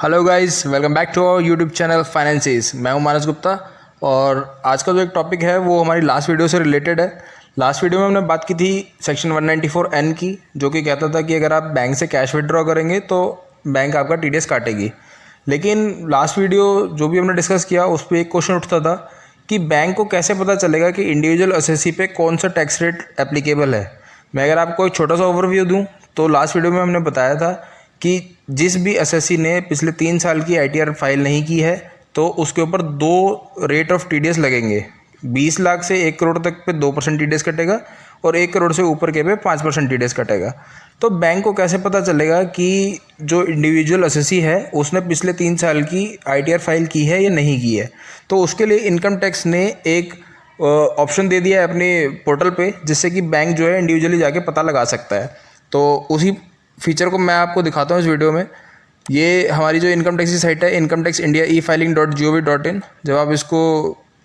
Hello guys, welcome back to our YouTube channel finances. मैं हूं मानस गुप्ता और आज का जो एक टॉपिक है वो हमारी लास्ट वीडियो से रिलेटेड है। लास्ट वीडियो में हमने बात की थी सेक्शन 194N की, जो कि कहता था कि अगर आप बैंक से कैश विड्रॉ करेंगे तो बैंक आपका टीडीएस काटेगी। लेकिन लास्ट वीडियो जो भी हमने डिस्कस किया उस पर एक क्वेश्चन उठता था कि बैंक को कैसे पता चलेगा कि इंडिविजुअल असेसी पे कौन सा टैक्स रेट एप्लीकेबल है। मैं अगर आपको एक छोटा सा ओवरव्यू दूँ तो लास्ट वीडियो में हमने बताया था कि जिस भी एसएससी ने पिछले 3 साल की आईटीआर फाइल नहीं की है तो उसके ऊपर 2 रेट ऑफ टीडीएस लगेंगे। 20 लाख से 1 करोड़ तक पे 2% टीडीएस कटेगा और 1 करोड़ से ऊपर के पे 5% टीडीएस कटेगा। तो बैंक को कैसे पता चलेगा कि जो इंडिविजुअल एसएससी है उसने पिछले 3 साल की आईटीआर फाइल की है या नहीं की है। तो उसके लिए इनकम टैक्स ने एक ऑप्शन दे दिया है अपने पोर्टल पे, जिससे कि बैंक जो है इंडिविजुअली जाके पता लगा सकता है। तो उसी फीचर को मैं आपको दिखाता हूँ इस वीडियो में। ये हमारी जो इनकम टैक्स की साइट है, इनकम टैक्स इंडिया e-filing.gov.in। जब आप इसको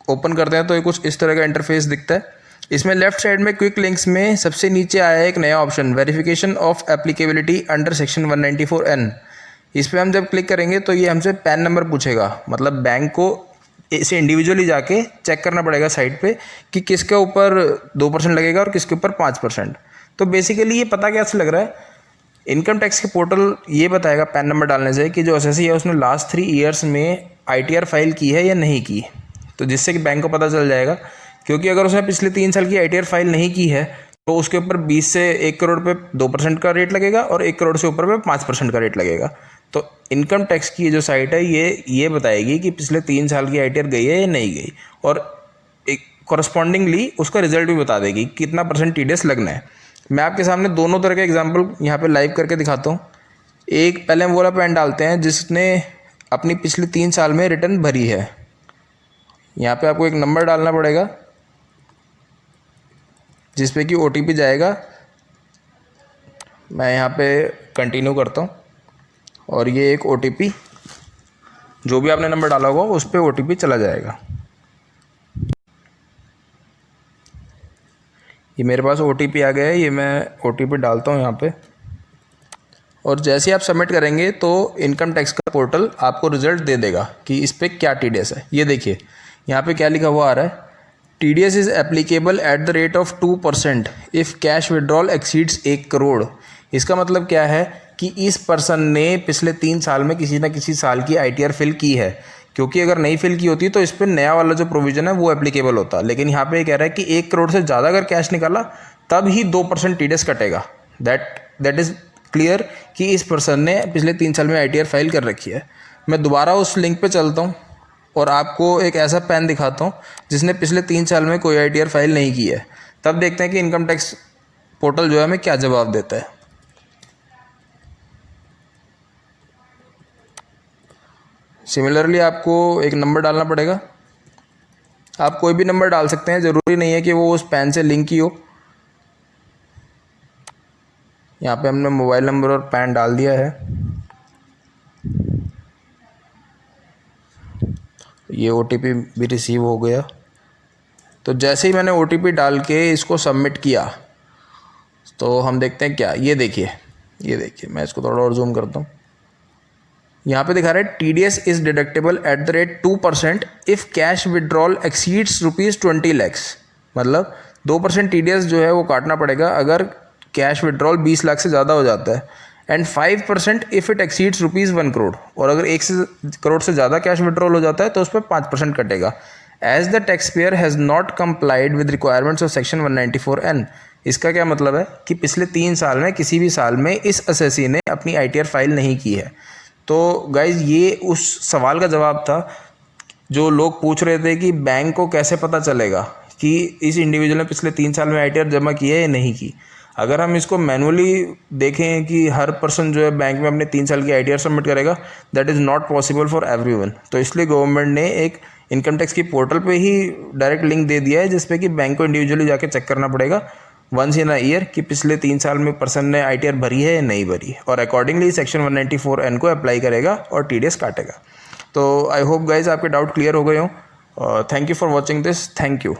ओपन करते हैं तो ये कुछ इस तरह का इंटरफेस दिखता है। इसमें लेफ्ट साइड में क्विक लिंक्स में सबसे नीचे आया है एक नया option, verification of applicability under section 194N। इस पर हम जब क्लिक करेंगे तो ये हमसे पैन नंबर पूछेगा। मतलब बैंक को इसे इंडिविजुअली जाके चेक करना पड़ेगा साइट पे कि किसके ऊपर 2% लगेगा और किसके ऊपर 5%। तो बेसिकली ये पता कैसे लग रहा है, इनकम टैक्स के पोर्टल ये बताएगा पैन नंबर डालने से कि जो एसएससी है उसने लास्ट 3 ईयर्स में आईटीआर फाइल की है या नहीं की। तो जिससे कि बैंक को पता चल जाएगा, क्योंकि अगर उसने पिछले 3 साल की आईटीआर फाइल नहीं की है तो उसके ऊपर 20 से 1 करोड़ पे 2% का रेट लगेगा और 1 करोड़ से ऊपर पे 5% का रेट लगेगा। तो इनकम टैक्स की जो साइट है ये बताएगी कि पिछले 3 साल की आईटीआर गई है या नहीं गई, और एक कॉरस्पॉन्डिंगली उसका रिजल्ट भी बता देगी कितना % टीडीएस लगना है। मैं आपके सामने दोनों तरह के एग्जांपल यहाँ पे लाइव करके दिखाता हूँ। एक पहले हम वो वाला पैन डालते हैं जिसने अपनी पिछले 3 साल में रिटर्न भरी है। यहाँ पे आपको एक नंबर डालना पड़ेगा जिस पे कि ओटीपी जाएगा। मैं यहाँ पे कंटिन्यू करता हूँ और ये एक ओटीपी, जो भी आपने नंबर डाला होगा उस पर ओटीपी चला जाएगा। ये मेरे पास ओटीपी आ गया है, ये मैं ओटीपी डालता हूँ यहाँ पे। और जैसे ही आप सबमिट करेंगे तो इनकम टैक्स का पोर्टल आपको रिजल्ट दे देगा कि इस पर क्या टीडीएस है। ये देखिए यहाँ पे क्या लिखा हुआ आ रहा है, TDS is applicable at the rate of 2% if cash withdrawal exceeds 1 crore. इसका मतलब क्या है कि इस पर्सन ने पिछले 3 साल में किसी न किसी साल की आईटीआर फिल की है, क्योंकि अगर नहीं फिल की होती तो इस पर नया वाला जो प्रोविज़न है वो एप्लीकेबल होता। लेकिन यहाँ पे कह रहा है कि 1 करोड़ से ज़्यादा अगर कैश निकाला तब ही 2% टीडीएस कटेगा। दैट इज़ क्लियर कि इस पर्सन ने पिछले 3 साल में आईटीआर फाइल कर रखी है। मैं दोबारा उस लिंक पे चलता हूँ और आपको एक ऐसा पैन दिखाता हूँ जिसने पिछले 3 साल में कोई आईटीआर फाइल नहीं की है। तब देखते हैं कि इनकम टैक्स पोर्टल जो है हमें क्या जवाब देता है। सिमिलरली आपको एक नंबर डालना पड़ेगा। आप कोई भी नंबर डाल सकते हैं, ज़रूरी नहीं है कि वो उस पैन से लिंक ही हो। यहाँ पे हमने मोबाइल नंबर और पैन डाल दिया है। ये ओटीपी भी रिसीव हो गया। तो जैसे ही मैंने ओटीपी डाल के इसको सबमिट किया तो हम देखते हैं क्या, ये देखिए मैं इसको थोड़ा और जूम करता हूँ। यहाँ पे दिखा रहा है TDS is deductible at the rate 2% if cash withdrawal exceeds ₹20 lakhs। मतलब 2% टीडीएस जो है वो काटना पड़ेगा अगर कैश विड्रॉल 20 लाख से ज़्यादा हो जाता है, and 5% if it exceeds ₹1 crore. और अगर 1 करोड़ से ज़्यादा कैश विड्रॉल हो जाता है तो उस पर 5% कटेगा। As the tax payer has not complied with requirements of section 194N। इसका क्या मतलब है कि पिछले 3 साल में किसी भी साल में इस एसएससी ने अपनी आईटीआर फाइल नहीं की है। तो गाइज़ ये उस सवाल का जवाब था जो लोग पूछ रहे थे कि बैंक को कैसे पता चलेगा कि इस इंडिविजुअल ने पिछले 3 साल में आईटीआर जमा की है या नहीं की। अगर हम इसको मैनुअली देखें कि हर पर्सन जो है बैंक में अपने 3 साल की आईटीआर सबमिट करेगा, that is not possible for everyone. तो इसलिए गवर्नमेंट ने एक इनकम टैक्स की पोर्टल पे ही डायरेक्ट लिंक दे दिया है जिसपे कि बैंक को इंडिविजुअली जाके चेक करना पड़ेगा वंस इन अ ईयर कि पिछले 3 साल में पर्सन ने आईटीआर भरी है या नहीं भरी है, और अकॉर्डिंगली सेक्शन 194N को अप्लाई करेगा और टीडीएस काटेगा। तो आई होप गाइज आपके डाउट क्लियर हो गए हों। Thank you for watching this. Thank you.